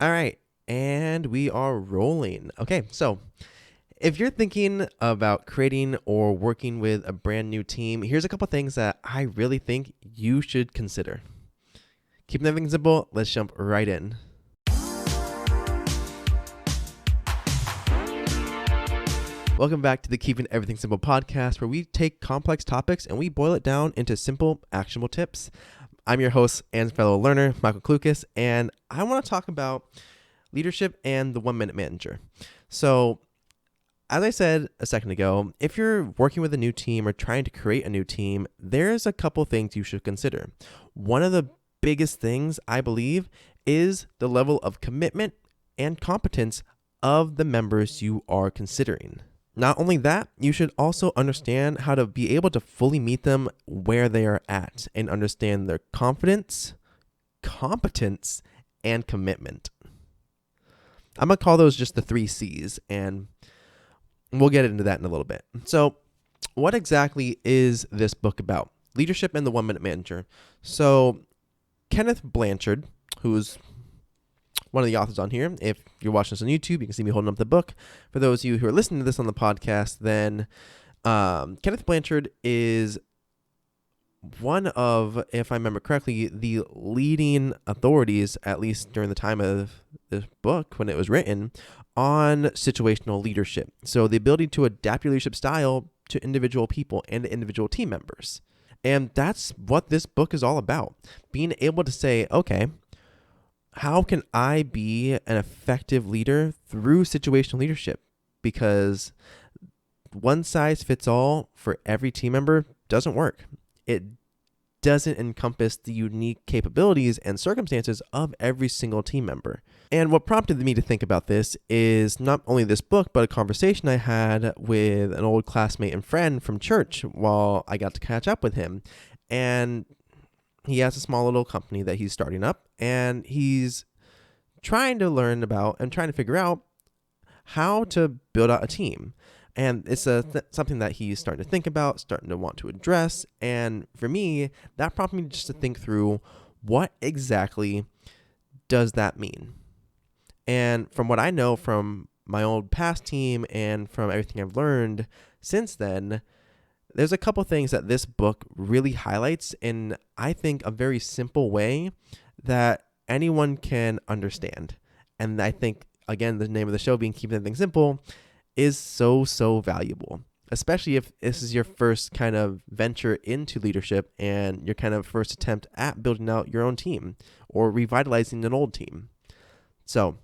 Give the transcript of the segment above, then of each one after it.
All right, and we are rolling. Okay, so if you're thinking about creating or working with a brand new team, here's a couple things that I really think you should consider. Keeping everything simple, let's jump right in. Welcome back to the Keeping Everything Simple podcast, where we take complex topics and we boil it down into simple, actionable tips. I'm your host and fellow learner, Michael Klukas, and I want to talk about leadership and the 1 minute manager. So, as I said a second ago, if you're working with a new team or trying to create a new team, there's a couple things you should consider. One of the biggest things, I believe, is the level of commitment and competence of the members you are considering. Not only that, you should also understand how to be able to fully meet them where they are at and understand their confidence, competence, and commitment. I'm going to call those just the 3 C's, and we'll get into that in a little bit. So, what exactly is this book about? Leadership and the 1 minute manager. So, Kenneth Blanchard, who's one of the authors on here. If you're watching this on YouTube, you can see me holding up the book. For those of you who are listening to this on the podcast, then Kenneth Blanchard is one of, if I remember correctly, the leading authorities, at least during the time of this book when it was written, on situational leadership. So the ability to adapt your leadership style to individual people and individual team members. And that's what this book is all about. Being able to say, okay, how can I be an effective leader through situational leadership? Because one size fits all for every team member doesn't work. It doesn't encompass the unique capabilities and circumstances of every single team member. And what prompted me to think about this is not only this book, but a conversation I had with an old classmate and friend from church while I got to catch up with him. And he has a small little company that he's starting up, and he's trying to learn about and trying to figure out how to build out a team. And it's something that he's starting to think about, starting to want to address. And for me, that prompted me just to think through what exactly does that mean? And from what I know from my old past team and from everything I've learned since then, there's a couple things that this book really highlights in, I think, a very simple way that anyone can understand. And I think, again, the name of the show being Keeping Everything Simple is so valuable, especially if this is your first kind of venture into leadership and your kind of first attempt at building out your own team or revitalizing an old team. So,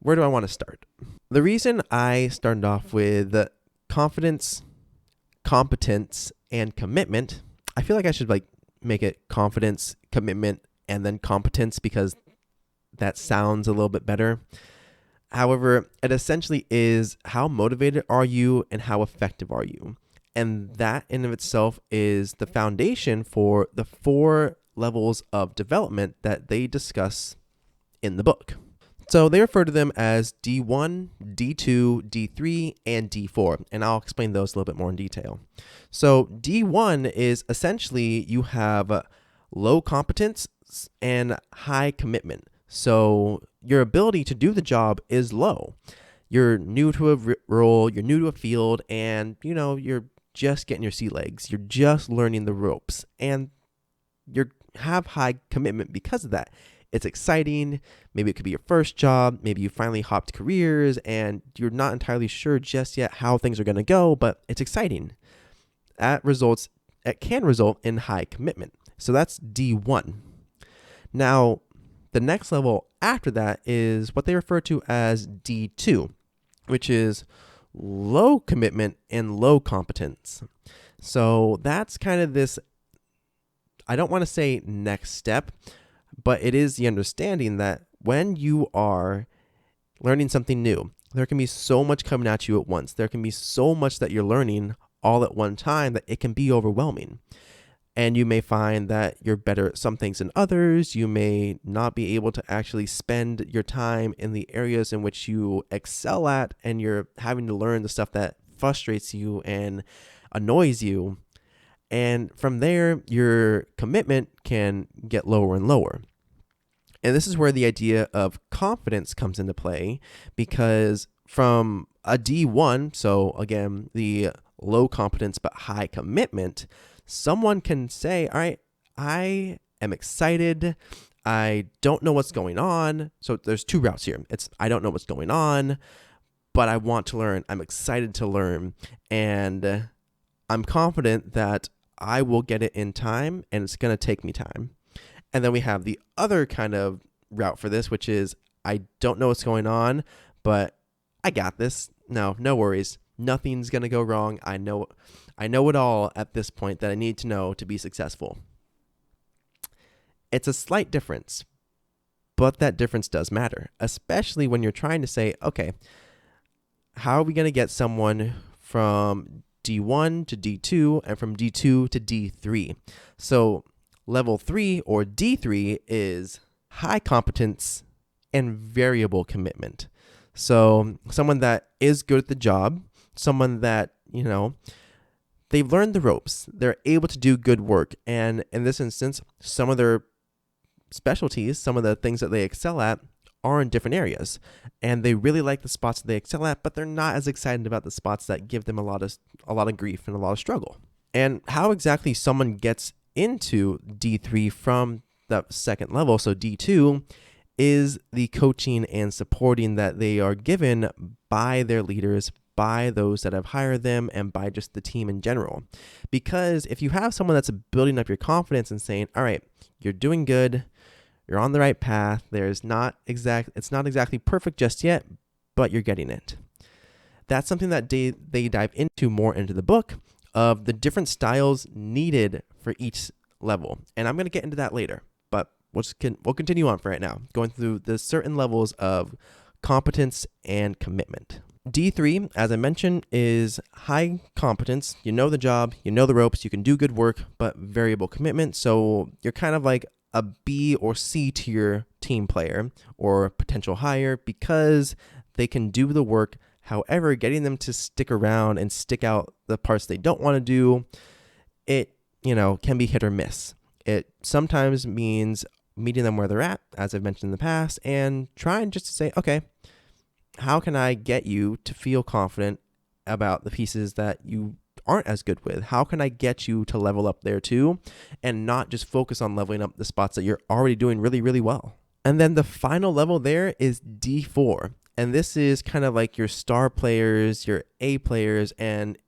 where do I want to start? The reason I started off with confidence, competence, and commitment, I feel like I should make it confidence, commitment, and then competence because that sounds a little bit better. However, it essentially is how motivated are you and how effective are you? And that in of itself is the foundation for the 4 levels of development that they discuss in the book. So they refer to them as D1, D2, D3, and D4, and I'll explain those a little bit more in detail. So D1 is essentially you have low competence and high commitment. So your ability to do the job is low. You're new to a role, you're new to a field, and you're just getting your sea legs. You're just learning the ropes, and you have high commitment because of that. It's exciting. Maybe it could be your first job. Maybe you finally hopped careers and you're not entirely sure just yet how things are going to go, but it's exciting. It can result in high commitment. So that's D1. Now, the next level after that is what they refer to as D2, which is low commitment and low competence. So that's kind of this, I don't want to say next step, but it is the understanding that when you are learning something new, there can be so much coming at you at once. There can be so much that you're learning all at one time that it can be overwhelming. And you may find that you're better at some things than others. You may not be able to actually spend your time in the areas in which you excel at, and you're having to learn the stuff that frustrates you and annoys you. And from there, your commitment can get lower and lower. And this is where the idea of confidence comes into play, because from a D1, so again, the low competence but high commitment, someone can say, all right, I am excited. I don't know what's going on. So there's two routes here. It's I don't know what's going on, but I want to learn. I'm excited to learn. And I'm confident that I will get it in time, and it's going to take me time. And then we have the other kind of route for this, which is I don't know what's going on, but I got this. No worries. Nothing's going to go wrong. I know it all at this point that I need to know to be successful. It's a slight difference, but that difference does matter, especially when you're trying to say, okay, how are we going to get someone from D1 to D2 and from D2 to D3? So level 3 or D3 is high competence and variable commitment. So someone that is good at the job, someone that, they've learned the ropes, they're able to do good work. And in this instance, some of their specialties, some of the things that they excel at are in different areas. And they really like the spots that they excel at, but they're not as excited about the spots that give them a lot of grief and a lot of struggle. And how exactly someone gets into D3 from the second level, so D2, is the coaching and supporting that they are given by their leaders, by those that have hired them, and by just the team in general. Because if you have someone that's building up your confidence and saying, all right, you're doing good, you're on the right path, it's not exactly perfect just yet, but you're getting it. That's something that they dive into more into the book of the different styles needed for each level. And I'm going to get into that later, but we'll continue on for right now, going through the certain levels of competence and commitment. D3, as I mentioned, is high competence. You know the job, you know the ropes, you can do good work, but variable commitment. So you're kind of like a B or C tier team player or potential hire because they can do the work. However, getting them to stick around and stick out the parts they don't want to do, it, can be hit or miss. It sometimes means meeting them where they're at, as I've mentioned in the past, and trying just to say, okay, how can I get you to feel confident about the pieces that you aren't as good with? How can I get you to level up there too, and not just focus on leveling up the spots that you're already doing really, really well? And then the final level there is D4. And this is kind of like your star players, your A players, and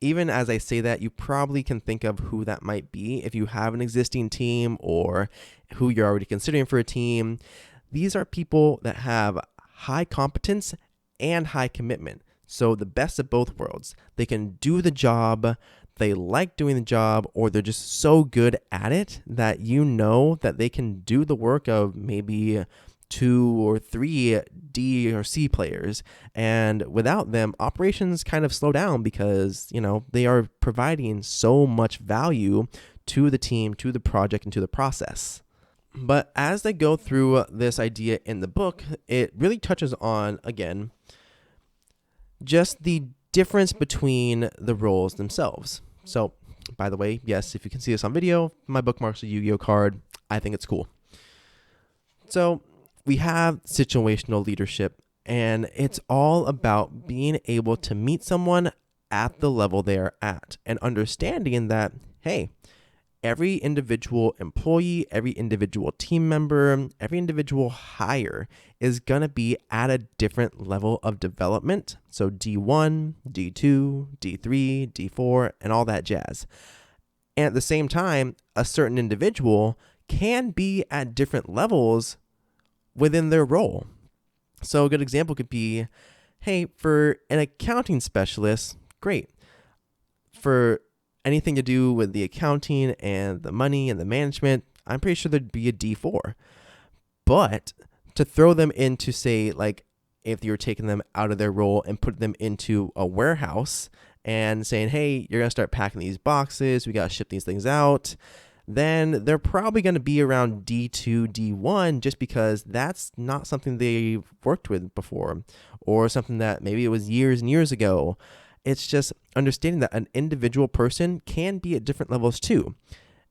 even as I say that, you probably can think of who that might be if you have an existing team or who you're already considering for a team. These are people that have high competence and high commitment. So the best of both worlds. They can do the job, they like doing the job, or they're just so good at it that that they can do the work of maybe 2 or 3 D or C players. And without them, operations kind of slow down because, they are providing so much value to the team, to the project, and to the process. But as they go through this idea in the book, it really touches on, again, just the difference between the roles themselves. So, by the way, yes, if you can see this on video, my bookmark's a Yu-Gi-Oh card. I think it's cool. So, we have situational leadership, and it's all about being able to meet someone at the level they are at and understanding that, hey, every individual employee, every individual team member, every individual hire is going to be at a different level of development. So D1, D2, D3, D4, and all that jazz. And at the same time, a certain individual can be at different levels within their role. So a good example could be, hey, for an accounting specialist, great. For anything to do with the accounting and the money and the management, I'm pretty sure there'd be a D4. But to throw them into, say, like if you're taking them out of their role and put them into a warehouse and saying, hey, you're going to start packing these boxes, we got to ship these things out, then they're probably going to be around D2, D1, just because that's not something they've worked with before, or something that maybe it was years and years ago. It's just understanding that an individual person can be at different levels too.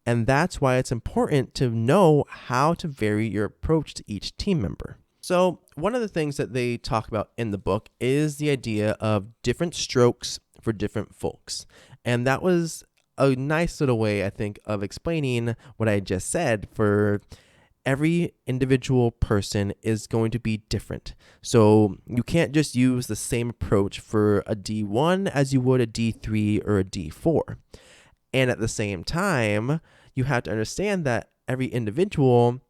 And that's why it's important to know how to vary your approach to each team member. So, one of the things that they talk about in the book is the idea of different strokes for different folks. And that was a nice little way, I think, of explaining what I just said. For every individual person is going to be different. So you can't just use the same approach for a D1 as you would a D3 or a D4. And at the same time, you have to understand that every individual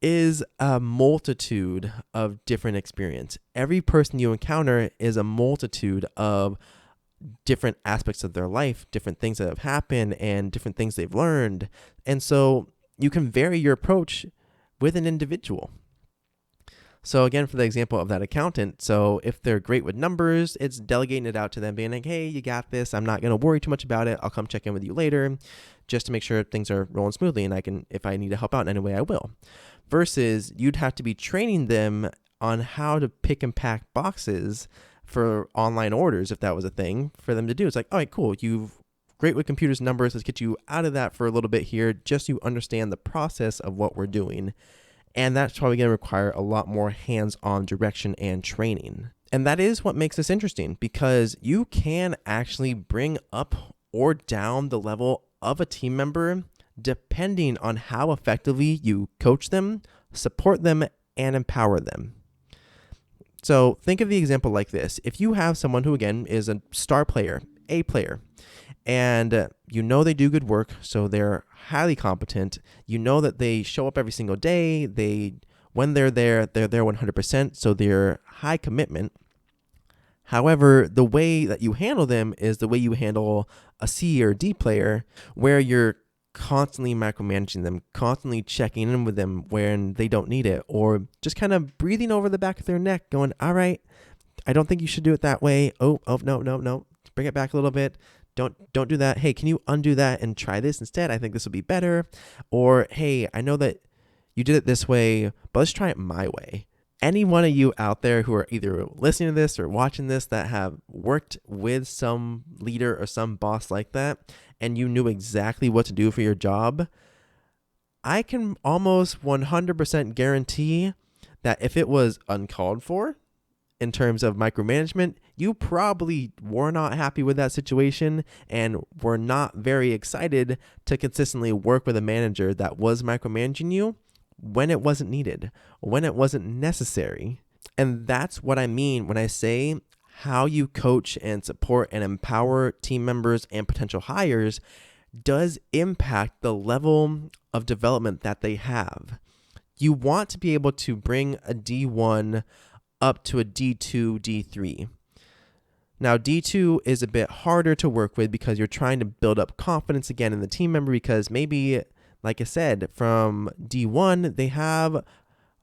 is a multitude of different experience. Every person you encounter is a multitude of different aspects of their life, different things that have happened, and different things they've learned. And so you can vary your approach with an individual. So again, for the example of that accountant, so if they're great with numbers, it's delegating it out to them, being like, hey, you got this. I'm not going to worry too much about it. I'll come check in with you later just to make sure things are rolling smoothly. And I can, if I need to help out in any way, I will. Versus you'd have to be training them on how to pick and pack boxes for online orders, if that was a thing for them to do. It's like, all right, cool. You've great with computers and numbers. Let's get you out of that for a little bit here, just so you understand the process of what we're doing. And that's probably going to require a lot more hands-on direction and training. And that is what makes this interesting, because you can actually bring up or down the level of a team member depending on how effectively you coach them, support them, and empower them. So think of the example like this. If you have someone who, again, is a star player, A player, and you know they do good work, so they're highly competent. You know that they show up every single day. When they're there 100%, so they're high commitment. However, the way that you handle them is the way you handle a C or D player, where you're constantly micromanaging them, constantly checking in with them when they don't need it, or just kind of breathing over the back of their neck, going, all right, I don't think you should do it that way. Oh, no. Bring it back a little bit. Don't do that. Hey, can you undo that and try this instead? I think this will be better. Or, hey, I know that you did it this way, but let's try it my way. Any one of you out there who are either listening to this or watching this that have worked with some leader or some boss like that, and you knew exactly what to do for your job, I can almost 100% guarantee that if it was uncalled for, in terms of micromanagement, you probably were not happy with that situation and were not very excited to consistently work with a manager that was micromanaging you when it wasn't needed, when it wasn't necessary. And that's what I mean when I say how you coach and support and empower team members and potential hires does impact the level of development that they have. You want to be able to bring a D1 up to a D2, D3. Now, D2 is a bit harder to work with because you're trying to build up confidence again in the team member, because maybe, like I said, from D1, they have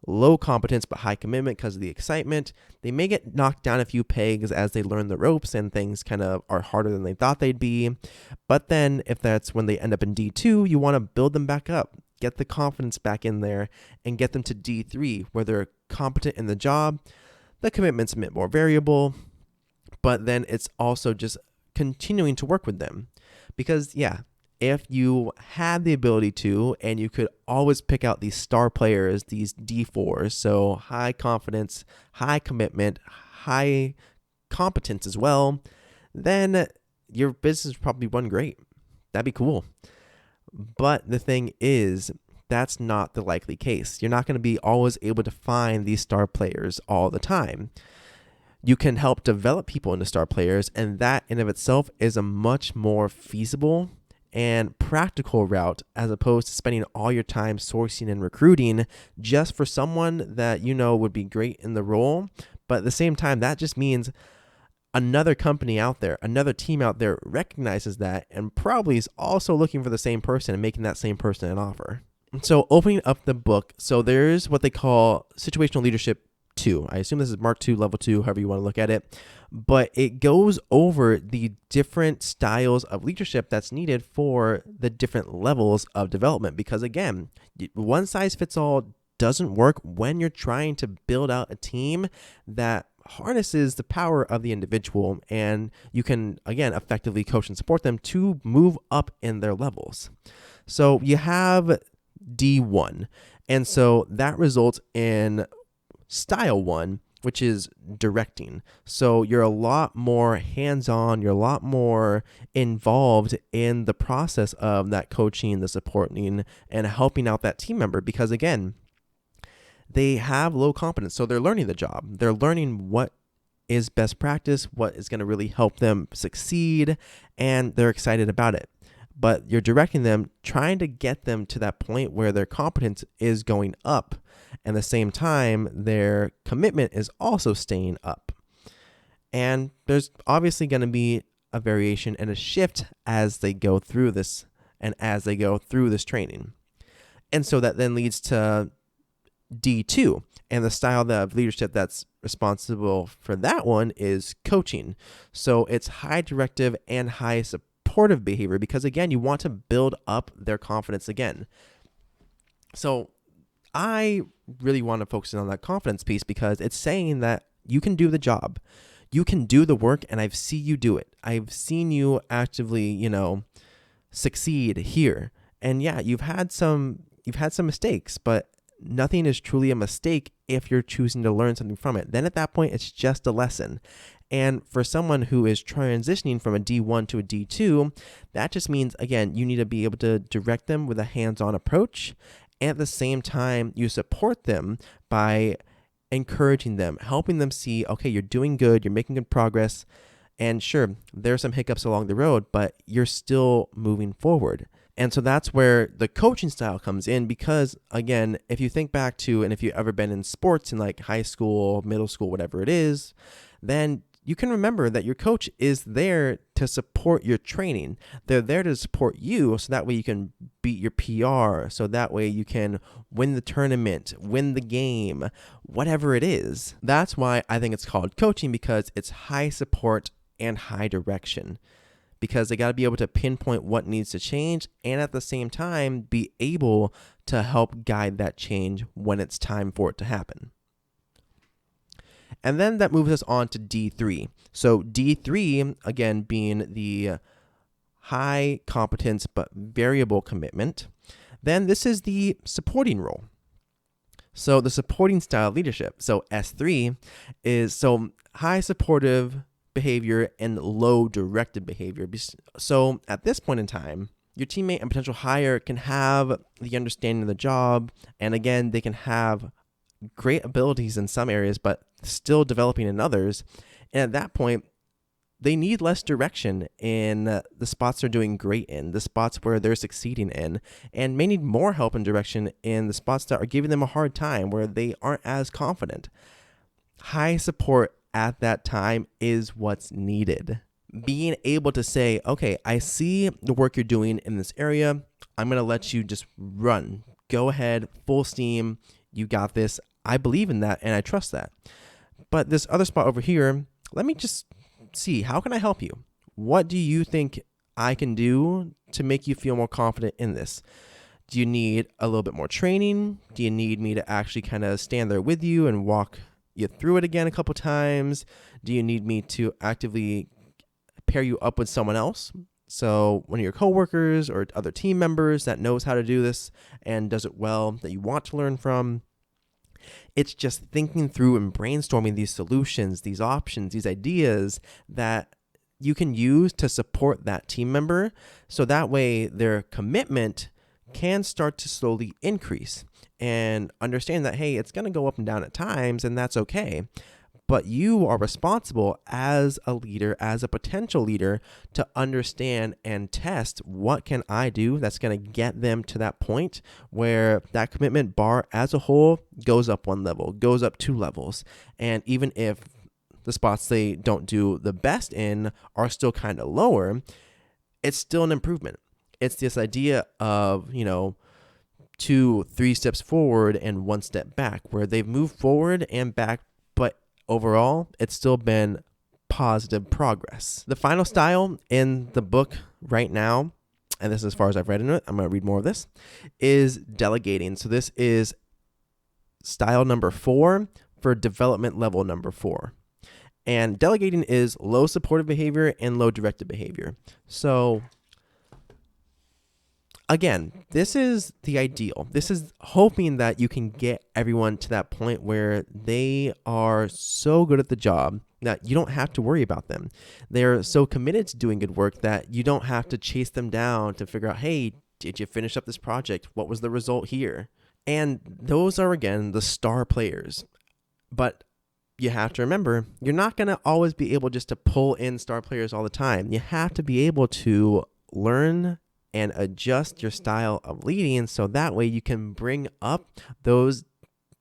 low competence but high commitment because of the excitement. They may get knocked down a few pegs as they learn the ropes and things kind of are harder than they thought they'd be. But then if that's when they end up in D2, you want to build them back up, get the confidence back in there, and get them to D3 where they're competent in the job. The commitment's a bit more variable, but then it's also just continuing to work with them. Because, yeah, if you had the ability to, and you could always pick out these star players, these D4s, so high confidence, high commitment, high competence as well, then your business would probably run great. That'd be cool. But the thing is, that's not the likely case. You're not going to be always able to find these star players all the time. You can help develop people into star players, and that in of itself is a much more feasible and practical route, as opposed to spending all your time sourcing and recruiting just for someone that you know would be great in the role. But at the same time, that just means another company out there, another team out there recognizes that and probably is also looking for the same person and making that same person an offer. So opening up the book, so there's what they call Situational Leadership 2. I assume this is Mark 2, Level 2, however you want to look at it. But it goes over the different styles of leadership that's needed for the different levels of development. Because again, one size fits all doesn't work when you're trying to build out a team that harnesses the power of the individual, and you can, again, effectively coach and support them to move up in their levels. So you have D1. And so that results in style 1, which is directing. So you're a lot more hands-on, you're a lot more involved in the process of that coaching, the supporting, and helping out that team member because, again, they have low competence. So they're learning the job. They're learning what is best practice, what is going to really help them succeed, and they're excited about it. But you're directing them, trying to get them to that point where their competence is going up. And at the same time, their commitment is also staying up. And there's obviously going to be a variation and a shift as they go through this and as they go through this training. And so that then leads to D2. And the style of leadership that's responsible for that one is coaching. So it's high directive and high supportive behavior because, again, you want to build up their confidence again. So I really want to focus on that confidence piece because it's saying that you can do the job. You can do the work, and I've seen you do it. I've seen you actively, succeed here. And yeah, you've had some mistakes, but nothing is truly a mistake if you're choosing to learn something from it. Then at that point, it's just a lesson. And for someone who is transitioning from a D1 to a D2, that just means, again, you need to be able to direct them with a hands-on approach. And at the same time, you support them by encouraging them, helping them see, okay, you're doing good, you're making good progress. And sure, there are some hiccups along the road, but you're still moving forward. And so that's where the coaching style comes in because, again, if you think back to, and if you've ever been in sports in like high school, middle school, whatever it is, then you can remember that your coach is there to support your training. They're there to support you so that way you can beat your PR, so that way you can win the tournament, win the game, whatever it is. That's why I think it's called coaching, because it's high support and high direction. Because they got to be able to pinpoint what needs to change and at the same time be able to help guide that change when it's time for it to happen. And then that moves us on to D3. So D3, again, being the high competence but variable commitment. Then this is the supporting role. So the supporting style leadership. So S3 is high supportive behavior and low directed behavior. So at this point in time, your teammate and potential hire can have the understanding of the job. And again, they can have great abilities in some areas, but still developing in others. And at that point, they need less direction in the spots they're doing great in, the spots where they're succeeding in, and may need more help and direction in the spots that are giving them a hard time, where they aren't as confident. High support at that time is what's needed. Being able to say, okay, I see the work you're doing in this area. I'm going to let you just run. Go ahead, full steam. You got this. I believe in that and I trust that. But this other spot over here, let me just see, how can I help you? What do you think I can do to make you feel more confident in this? Do you need a little bit more training? Do you need me to actually kind of stand there with you and walk you through it again a couple times? Do you need me to actively pair you up with someone else? So one of your coworkers or other team members that knows how to do this and does it well, that you want to learn from. It's just thinking through and brainstorming these solutions, these options, these ideas that you can use to support that team member. So that way their commitment can start to slowly increase, and understand that, hey, it's going to go up and down at times, and that's okay. But you are responsible as a leader, as a potential leader, to understand and test what can I do that's going to get them to that point where that commitment bar as a whole goes up one level, goes up 2 levels. And even if the spots they don't do the best in are still kind of lower, it's still an improvement. It's this idea of, 2-3 steps forward and 1 step back, where they've moved forward and back, but overall, it's still been positive progress. The final style in the book right now, and this is as far as I've read into it, I'm going to read more of this, is delegating. So this is style number 4 for development level number 4. And delegating is low supportive behavior and low directed behavior. So Again, this is the ideal. This is hoping that you can get everyone to that point where they are so good at the job that you don't have to worry about them. They're so committed to doing good work that you don't have to chase them down to figure out, hey, did you finish up this project? What was the result here? And those are, again, the star players. But you have to remember, you're not going to always be able just to pull in star players all the time. You have to be able to learn and adjust your style of leading so that way you can bring up those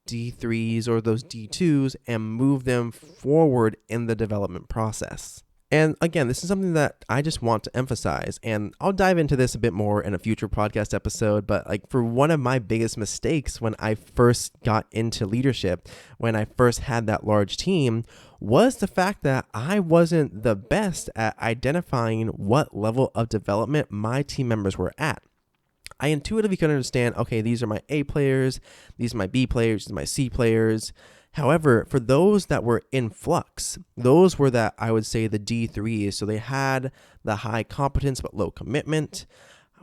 D3s or those D2s and move them forward in the development process. And again, this is something that I just want to emphasize, and I'll dive into this a bit more in a future podcast episode, but like for one of my biggest mistakes when I first got into leadership, when I first had that large team, was the fact that I wasn't the best at identifying what level of development my team members were at. I intuitively could understand, okay, these are my A players, these are my B players, these are my C players. However, for those that were in flux, those were that I would say the D3s. So they had the high competence but low commitment.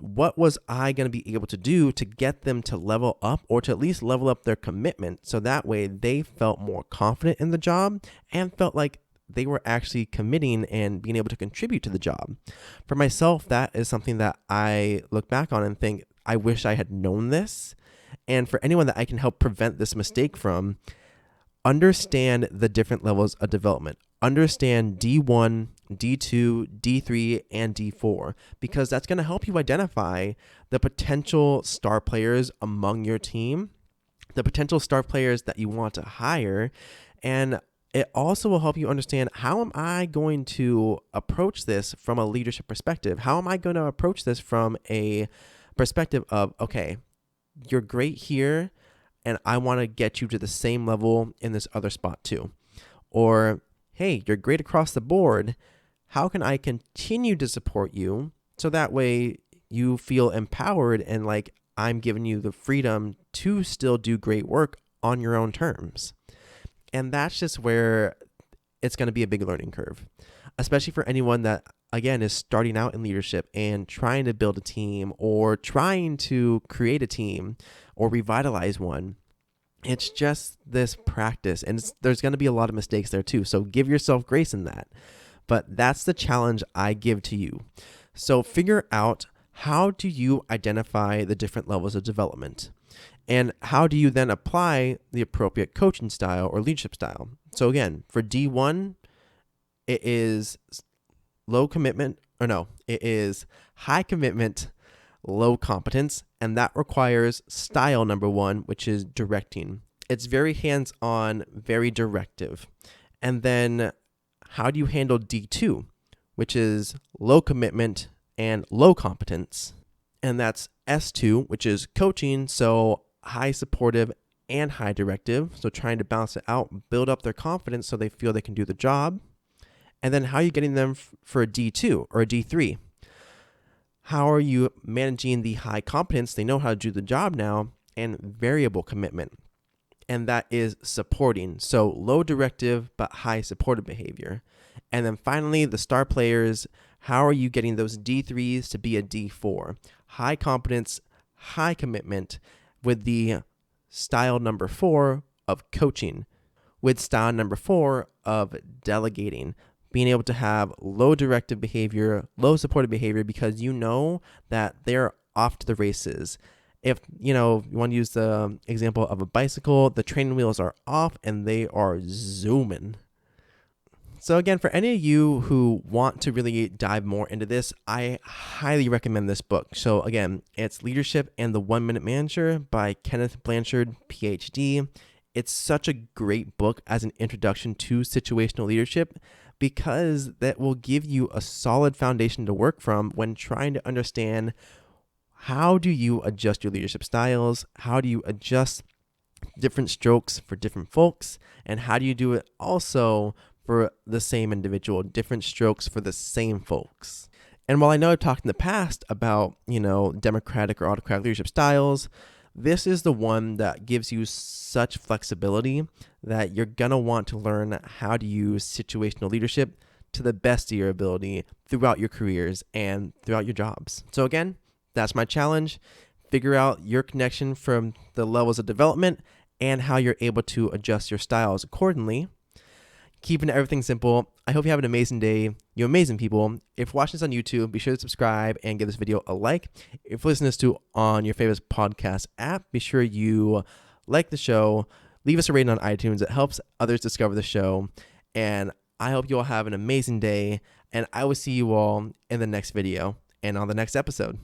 What was I going to be able to do to get them to level up or to at least level up their commitment so that way they felt more confident in the job and felt like they were actually committing and being able to contribute to the job? For myself, that is something that I look back on and think, I wish I had known this. And for anyone that I can help prevent this mistake from, understand the different levels of development. Understand D1, D2, D3, and D4, because that's going to help you identify the potential star players among your team, the potential star players that you want to hire, and it also will help you understand, how am I going to approach this from a leadership perspective? How am I going to approach this from a perspective of, okay, you're great here, and I want to get you to the same level in this other spot too. Or, hey, you're great across the board. How can I continue to support you so that way you feel empowered and like I'm giving you the freedom to still do great work on your own terms? And that's just where it's going to be a big learning curve, especially for anyone that, again, is starting out in leadership and trying to build a team or trying to create a team or revitalize one. It's just this practice, and there's going to be a lot of mistakes there too. So give yourself grace in that. But that's the challenge I give to you. So figure out, how do you identify the different levels of development? And how do you then apply the appropriate coaching style or leadership style? So again, for D1, it is it is high commitment, low competence, and that requires style number 1, which is directing. It's very hands-on, very directive. And then how do you handle D2, which is low commitment and low competence? And that's S2, which is coaching, so high supportive and high directive. So trying to balance it out, build up their confidence so they feel they can do the job. And then how are you getting them for a D2 or a D3? How are you managing the high competence? They know how to do the job now, and variable commitment. And that is supporting. So low directive, but high supportive behavior. And then finally, the star players, how are you getting those D3s to be a D4? High competence, high commitment, with the style number 4 of coaching, with style number 4 of delegating, being able to have low directive behavior, low supportive behavior, because you know that they're off to the races. If you want to use the example of a bicycle, the training wheels are off and they are zooming. So again, for any of you who want to really dive more into this, I highly recommend this book. So again, it's Leadership and the 1 Minute Manager by Kenneth Blanchard, PhD. It's such a great book as an introduction to situational leadership, because that will give you a solid foundation to work from when trying to understand, how do you adjust your leadership styles? How do you adjust different strokes for different folks? And how do you do it also for the same individual, different strokes for the same folks? And while I know I've talked in the past about, democratic or autocratic leadership styles, this is the one that gives you such flexibility that you're going to want to learn how to use situational leadership to the best of your ability throughout your careers and throughout your jobs. So again, That's my challenge. Figure out your connection from the levels of development and how you're able to adjust your styles accordingly. Keeping everything simple. I hope you have an amazing day. You amazing people. If you're watching this on YouTube, be sure to subscribe and give this video a like. If you're listening to this on your favorite podcast app, be sure you like the show. Leave us a rating on iTunes. It helps others discover the show. And I hope you all have an amazing day. And I will see you all in the next video and on the next episode.